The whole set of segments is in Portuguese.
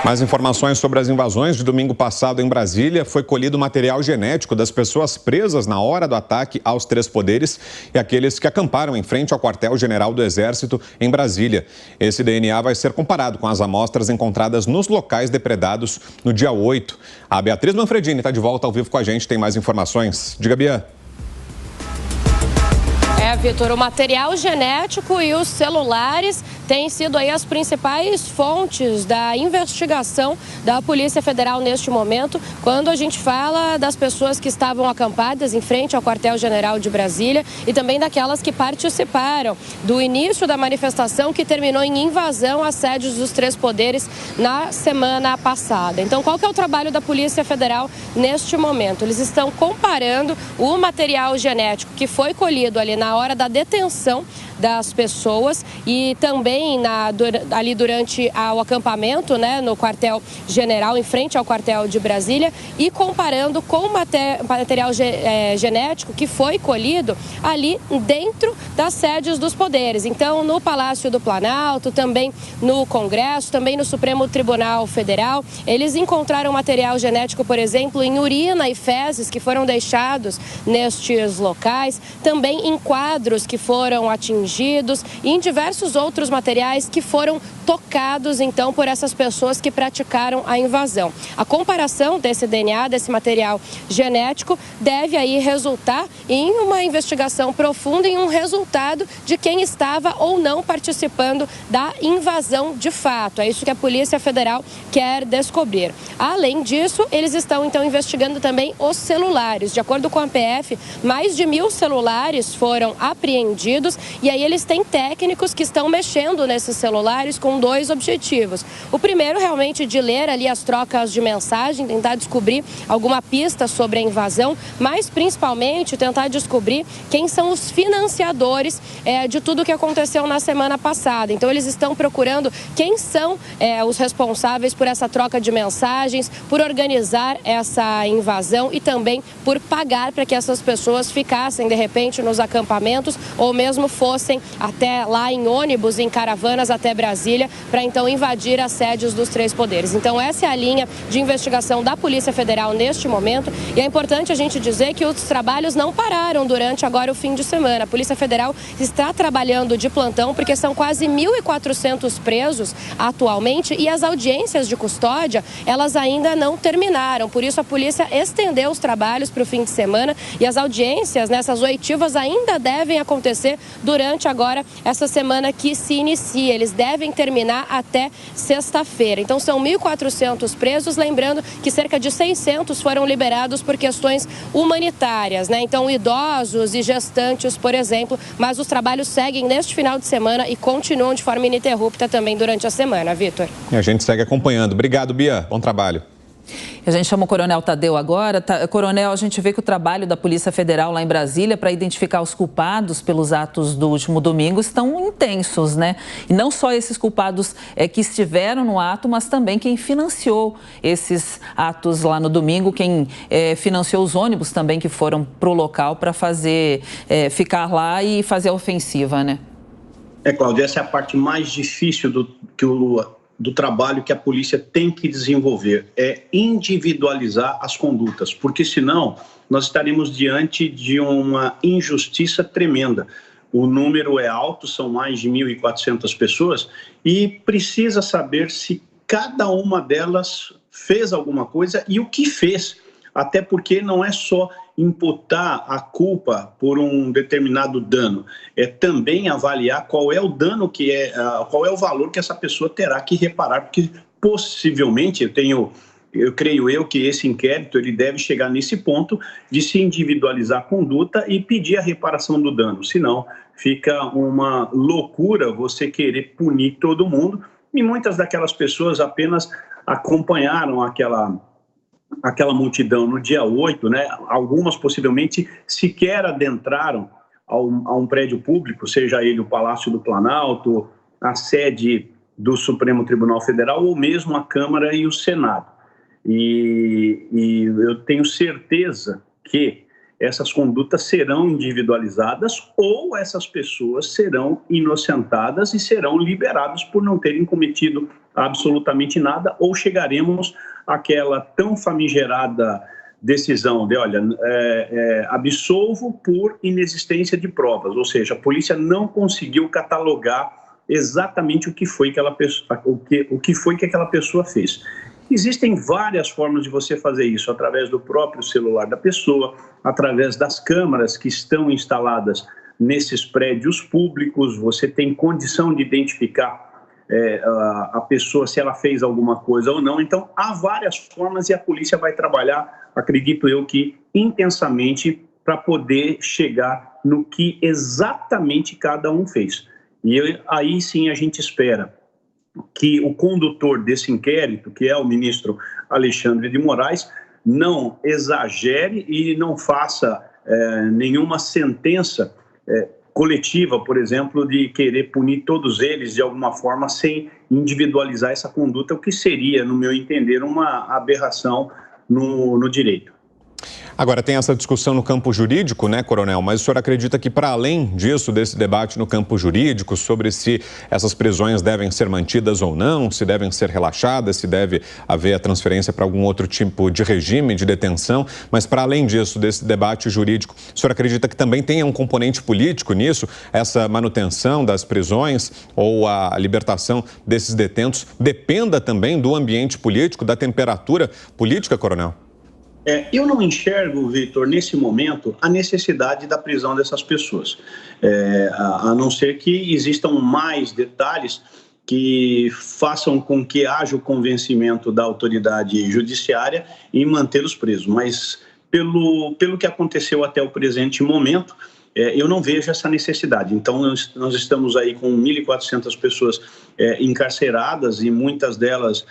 Mais informações sobre as invasões de domingo passado em Brasília. Foi colhido material genético das pessoas presas na hora do ataque aos três poderes e aqueles que acamparam em frente ao quartel-general do Exército em Brasília. Esse DNA vai ser comparado com as amostras encontradas nos locais depredados no dia 8. A Beatriz Manfredini está de volta ao vivo com a gente, tem mais informações. Diga, Bia. Vitor, o material genético e os celulares têm sido aí as principais fontes da investigação da Polícia Federal neste momento, quando a gente fala das pessoas que estavam acampadas em frente ao quartel-general de Brasília e também daquelas que participaram do início da manifestação que terminou em invasão a sedes dos três poderes na semana passada. Então, qual que é o trabalho da Polícia Federal neste momento? Eles estão comparando o material genético que foi colhido ali na hora da detenção das pessoas e também ali durante o acampamento, né, no quartel-general, em frente ao quartel de Brasília, e comparando com o material genético que foi colhido ali dentro das sedes dos poderes. Então, no Palácio do Planalto, também no Congresso, também no Supremo Tribunal Federal, eles encontraram material genético, por exemplo, em urina e fezes que foram deixados nestes locais, também em quadros que foram atingidos e em diversos outros materiais que foram tocados, então, por essas pessoas que praticaram a invasão. A comparação desse DNA, desse material genético, deve aí resultar em uma investigação profunda, em um resultado de quem estava ou não participando da invasão de fato. É isso que a Polícia Federal quer descobrir. Além disso, eles estão, então, investigando também os celulares. De acordo com a PF, mais de 1.000 celulares foram apreendidos e aí eles têm técnicos que estão mexendo nesses celulares com dois objetivos. O primeiro, realmente, de ler ali as trocas de mensagem, tentar descobrir alguma pista sobre a invasão, mas principalmente tentar descobrir quem são os financiadores de tudo o que aconteceu na semana passada. Então, eles estão procurando quem são os responsáveis por essa troca de mensagens, por organizar essa invasão e também por pagar para que essas pessoas ficassem, de repente, nos acampamentos ou mesmo fossem até lá em ônibus, em caravanas até Brasília, para então invadir as sedes dos três poderes. Então, essa é a linha de investigação da Polícia Federal neste momento e é importante a gente dizer que os trabalhos não pararam durante agora o fim de semana. A Polícia Federal está trabalhando de plantão porque são quase 1.400 presos atualmente e as audiências de custódia, elas ainda não terminaram. Por isso, a polícia estendeu os trabalhos para o fim de semana e as audiências nessas oitivas ainda devem acontecer durante agora essa semana que se inicia. Eles devem terminar até sexta-feira. Então, são 1.400 presos, lembrando que cerca de 600 foram liberados por questões humanitárias, né? Então, idosos e gestantes, por exemplo, mas os trabalhos seguem neste final de semana e continuam de forma ininterrupta também durante a semana, Vitor. E a gente segue acompanhando. Obrigado, Bia. Bom trabalho. A gente chama o Coronel Tadeu agora. Coronel, a gente vê que o trabalho da Polícia Federal lá em Brasília para identificar os culpados pelos atos do último domingo estão intensos, né? E não só esses culpados que estiveram no ato, mas também quem financiou esses atos lá no domingo, quem financiou os ônibus também que foram para o local para ficar lá e fazer a ofensiva, né? Cláudia, essa é a parte mais difícil do trabalho que a polícia tem que desenvolver, é individualizar as condutas, porque senão nós estaremos diante de uma injustiça tremenda. O número é alto, são mais de 1.400 pessoas e precisa saber se cada uma delas fez alguma coisa e o que fez, até porque não é só imputar a culpa por um determinado dano, é também avaliar qual é o dano qual é o valor que essa pessoa terá que reparar, porque possivelmente eu creio que esse inquérito ele deve chegar nesse ponto de se individualizar a conduta e pedir a reparação do dano, senão fica uma loucura você querer punir todo mundo e muitas daquelas pessoas apenas acompanharam aquela multidão no dia 8, né? Algumas possivelmente sequer adentraram a um prédio público, seja ele o Palácio do Planalto, a sede do Supremo Tribunal Federal ou mesmo a Câmara e o Senado. E eu tenho certeza que essas condutas serão individualizadas ou essas pessoas serão inocentadas e serão liberadas por não terem cometido absolutamente nada, ou chegaremos àquela tão famigerada decisão de, olha, absolvo por inexistência de provas, ou seja, a polícia não conseguiu catalogar exatamente o que foi que aquela pessoa fez. Existem várias formas de você fazer isso, através do próprio celular da pessoa, através das câmeras que estão instaladas nesses prédios públicos, você tem condição de identificar a pessoa, se ela fez alguma coisa ou não. Então, há várias formas e a polícia vai trabalhar, acredito eu, que intensamente para poder chegar no que exatamente cada um fez. E aí sim a gente espera que o condutor desse inquérito, que é o ministro Alexandre de Moraes, não exagere e não faça nenhuma sentença coletiva, por exemplo, de querer punir todos eles de alguma forma sem individualizar essa conduta, o que seria, no meu entender, uma aberração no direito. Agora, tem essa discussão no campo jurídico, né, coronel? Mas o senhor acredita que, para além disso, desse debate no campo jurídico, sobre se essas prisões devem ser mantidas ou não, se devem ser relaxadas, se deve haver a transferência para algum outro tipo de regime de detenção, mas, para além disso, desse debate jurídico, o senhor acredita que também tenha um componente político nisso? Essa manutenção das prisões ou a libertação desses detentos dependa também do ambiente político, da temperatura política, coronel? Eu não enxergo, Vitor, nesse momento, a necessidade da prisão dessas pessoas, a não ser que existam mais detalhes que façam com que haja o convencimento da autoridade judiciária em mantê-los presos. Mas, pelo que aconteceu até o presente momento, eu não vejo essa necessidade. Então, nós estamos aí com 1.400 pessoas encarceradas e muitas delas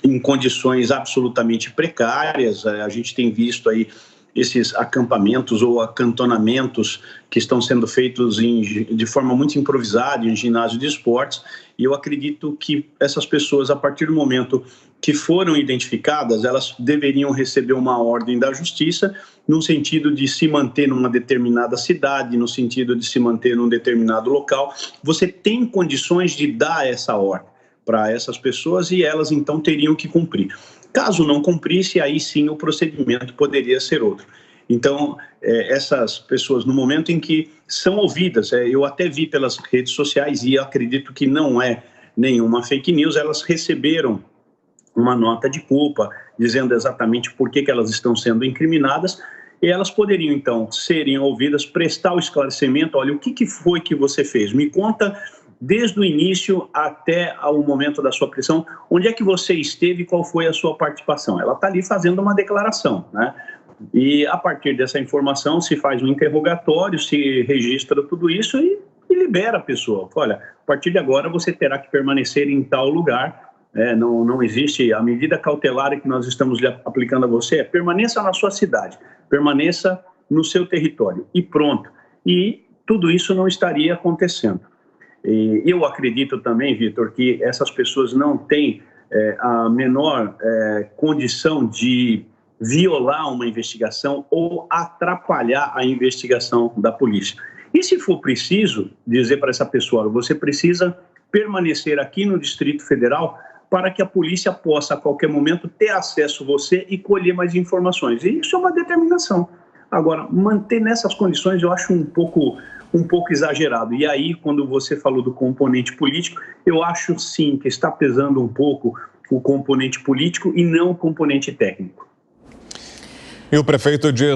em condições absolutamente precárias. A gente tem visto aí esses acampamentos ou acantonamentos que estão sendo feitos de forma muito improvisada em ginásio de esportes, e eu acredito que essas pessoas, a partir do momento que foram identificadas, elas deveriam receber uma ordem da justiça no sentido de se manter numa determinada cidade, no sentido de se manter num determinado local. Você tem condições de dar essa ordem para essas pessoas e elas então teriam que cumprir. Caso não cumprisse, aí sim o procedimento poderia ser outro. Então, essas pessoas, no momento em que são ouvidas, eu até vi pelas redes sociais e acredito que não é nenhuma fake news, elas receberam uma nota de culpa, dizendo exatamente por que elas estão sendo incriminadas, e elas poderiam então serem ouvidas, prestar o esclarecimento: olha, o que foi que você fez? Me conta desde o início até o momento da sua prisão, onde é que você esteve e qual foi a sua participação. Ela está ali fazendo uma declaração, né? E a partir dessa informação se faz um interrogatório, se registra tudo isso e libera a pessoa. Olha, a partir de agora você terá que permanecer em tal lugar, não existe a medida cautelar que nós estamos aplicando a você, permaneça na sua cidade, permaneça no seu território e pronto. E tudo isso não estaria acontecendo. E eu acredito também, Vitor, que essas pessoas não têm a menor condição de violar uma investigação ou atrapalhar a investigação da polícia. E se for preciso dizer para essa pessoa: você precisa permanecer aqui no Distrito Federal para que a polícia possa a qualquer momento ter acesso a você e colher mais informações. E isso é uma determinação. Agora, manter nessas condições eu acho um pouco exagerado. E aí, quando você falou do componente político, eu acho sim que está pesando um pouco o componente político e não o componente técnico. E o prefeito de